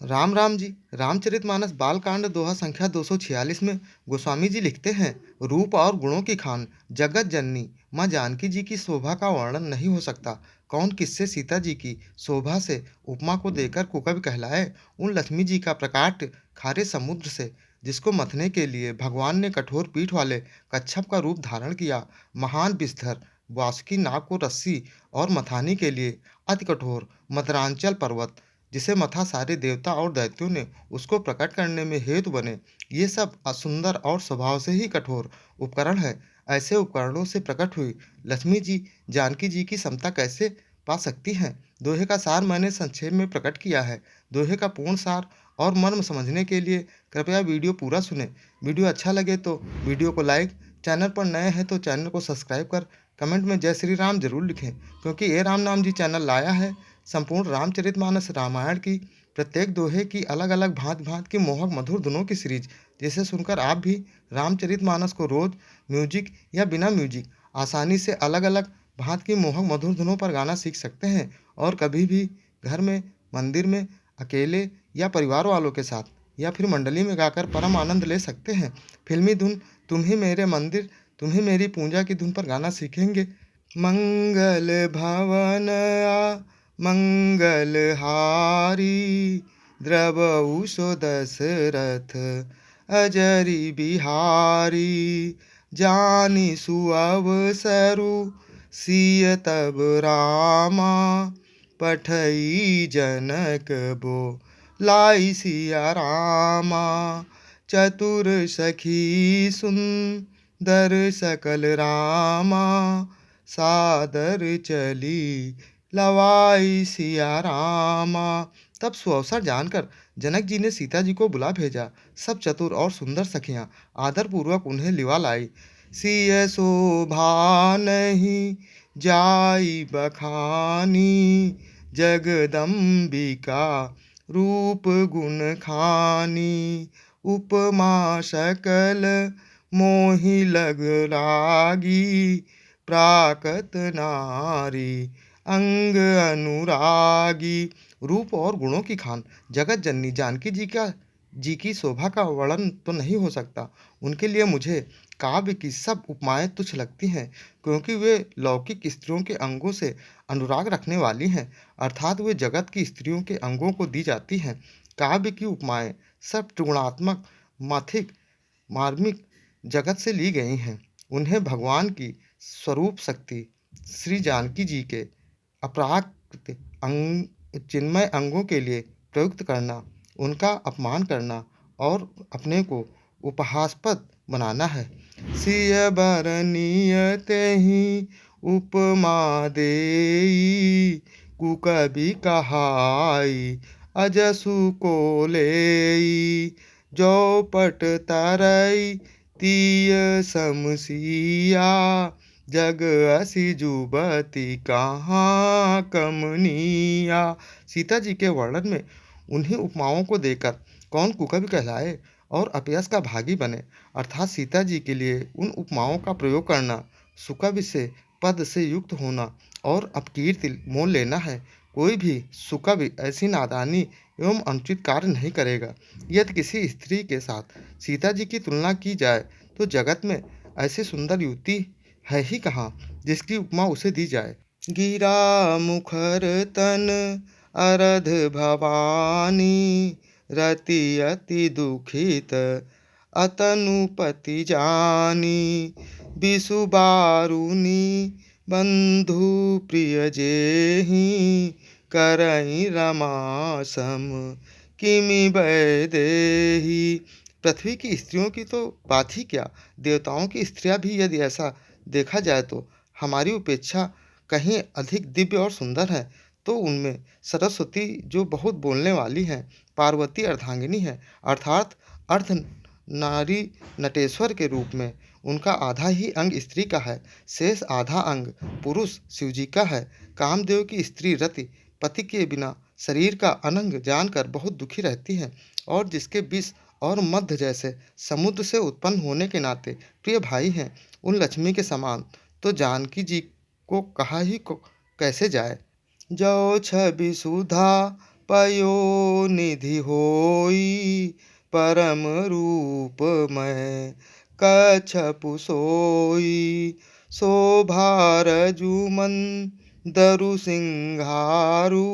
राम राम जी। रामचरितमानस बालकांड दोहा संख्या 246 में गोस्वामी जी लिखते हैं, रूप और गुणों की खान जगत जननी माँ जानकी जी की शोभा का वर्णन नहीं हो सकता। कौन किससे सीता जी की शोभा से उपमा को देकर कुकवि कहलाए। उन लक्ष्मी जी का प्रकाट खारे समुद्र से, जिसको मथने के लिए भगवान ने कठोर पीठ वाले कच्छप का रूप धारण किया। महान विषधर वासुकी नाग को रस्सी और मथानी के लिए अति कठोर मदरांचल पर्वत, जिसे मथा सारे देवता और दैत्यों ने उसको प्रकट करने में हेतु बने। ये सब असुंदर और स्वभाव से ही कठोर उपकरण है। ऐसे उपकरणों से प्रकट हुई लक्ष्मी जी जानकी जी की समता कैसे पा सकती हैं। दोहे का सार मैंने संक्षेप में प्रकट किया है। दोहे का पूर्ण सार और मर्म समझने के लिए कृपया वीडियो पूरा सुने। वीडियो अच्छा लगे तो वीडियो को लाइक, चैनल पर नए हैं तो चैनल को सब्सक्राइब कर कमेंट में जय श्री राम जरूर लिखें, क्योंकि ये राम नाम जी चैनल लाया है संपूर्ण रामचरितमानस रामायण की प्रत्येक दोहे की अलग अलग भांति भांति की मोहक मधुर धुनों की सीरीज, जिसे सुनकर आप भी रामचरितमानस को रोज म्यूजिक या बिना म्यूजिक आसानी से अलग अलग भांति की मोहक मधुर धुनों पर गाना सीख सकते हैं और कभी भी घर में, मंदिर में, अकेले या परिवार वालों के साथ या फिर मंडली में गाकर परम आनंद ले सकते हैं। फिल्मी धुन तुम ही मेरे मंदिर तुम ही मेरी पूजा की धुन पर गाना सीखेंगे। मंगल भवन मंगलहारी द्रवऊ सो दशरथ अजरी बिहारी, जानी सुअवसरु सिय तब रामा, पठई जनक बो लाई सिया रामा, चतुर सखी सुंदर सकल रामा, सादर चली लवाई सिया रामा। तब सुअवसर जानकर जनक जी ने सीता जी को बुला भेजा। सब चतुर और सुंदर सखियां आदर पूर्वक उन्हें लिवा लाई। सिय शोभा नहीं जाई बखानी, जगदम्बिका रूप गुण खानी, उपमा सकल मोहि लग लागी, प्राकत नारी अंग अनुरागी। रूप और गुणों की खान जगत जननी जानकी जी की शोभा का वर्णन तो नहीं हो सकता। उनके लिए मुझे काव्य की सब उपमाएं तुच्छ लगती हैं, क्योंकि वे लौकिक स्त्रियों के अंगों से अनुराग रखने वाली हैं, अर्थात वे जगत की स्त्रियों के अंगों को दी जाती हैं। काव्य की उपमाएं सब त्रिगुणात्मक, माथिक, मार्मिक जगत से ली गई हैं। उन्हें भगवान की स्वरूप शक्ति श्री जानकी जी के अपराकृत चिन्मय अंगों के लिए प्रयुक्त करना, उनका अपमान करना और अपने को उपहासास्पद बनाना है। सिय बरनियत ही उपमा देई, कुकवि कहाई अजसु को लेई, जो पट तरई तीय समसिया, जग असी जुबती कहाँ कमनिया। सीता जी के वर्णन में उन्हीं उपमाओं को देकर कौन कुकवि कहलाए और अपयश का भागी बने, अर्थात सीता जी के लिए उन उपमाओं का प्रयोग करना सुकवि से पद से युक्त होना और अपकीर्ति मोल लेना है। कोई भी सुकवि ऐसी नादानी एवं अनुचित कार्य नहीं करेगा। यदि किसी स्त्री के साथ सीता जी की तुलना की जाए तो जगत में ऐसी सुंदर युवती है ही कहाँ जिसकी उपमा उसे दी जाए। गिरा मुखर तन अरध भवानी, रति अति दुखित अतनुपति जानी, बिसु बारुनी बंधु प्रिय जेहि, करई रमा सम किमि वैदेही। पृथ्वी की स्त्रियों की तो बात ही क्या, देवताओं की स्त्रियां भी यदि ऐसा देखा जाए तो हमारी उपेक्षा कहीं अधिक दिव्य और सुंदर है। तो उनमें सरस्वती जो बहुत बोलने वाली हैं, पार्वती अर्धांगिनी है, अर्थात अर्ध नारी नटेश्वर के रूप में उनका आधा ही अंग स्त्री का है, शेष आधा अंग पुरुष शिवजी का है। कामदेव की स्त्री रति पति के बिना शरीर का अनंग जानकर बहुत दुखी रहती है, और जिसके विष और मध्य जैसे समुद्र से उत्पन्न होने के नाते प्रिय भाई हैं, उन लक्ष्मी के समान तो जानकी जी को कहा ही कैसे जाए। जो छवि सुधा पयोनिधि होई परम रूपमय। कच्छपु सोई शोभारजु मंदरु सिंहारू।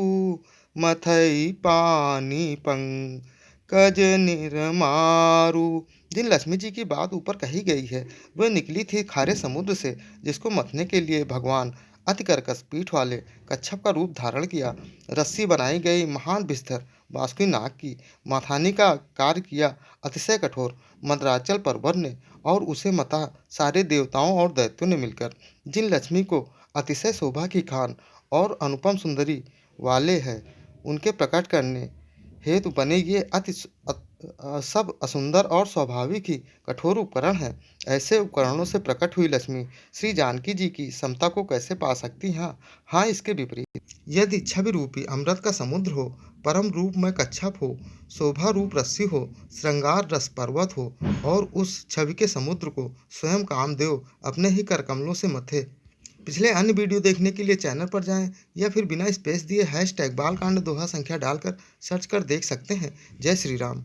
मथई पानी पंकज निर्मारू। जिन लक्ष्मी जी की बात ऊपर कही गई है वे निकली थी खारे समुद्र से, जिसको मथने के लिए भगवान अति कर्कश पीठ वाले कच्छप का रूप धारण किया। रस्सी बनाई गई महान बिस्तर बासुकी नाग की। मथानी का कार्य किया अतिशय कठोर मंदराचल पर्वत ने, और उसे मता सारे देवताओं और दैत्यों ने मिलकर। जिन लक्ष्मी को अतिशय शोभा की खान और अनुपम सुंदरी वाले हैं, उनके प्रकट करने हेतु बने ये सब असुंदर और स्वाभाविक ही कठोर उपकरण हैं। ऐसे उपकरणों से प्रकट हुई लक्ष्मी श्री जानकी जी की समता को कैसे पा सकती हैं? हाँ, इसके विपरीत यदि छवि रूपी अमृत का समुद्र हो, परम रूप में कच्छप हो, शोभा रूप रस्सी हो, श्रृंगार रस पर्वत हो, और उस छवि के समुद्र को स्वयं कामदेव अपने ही कर कमलों से मथे। पिछले अन्य वीडियो देखने के लिए चैनल पर जाएं, या फिर बिना स्पेस दिए #बालकांड दोहा संख्या डालकर सर्च कर देख सकते हैं। जय श्री राम।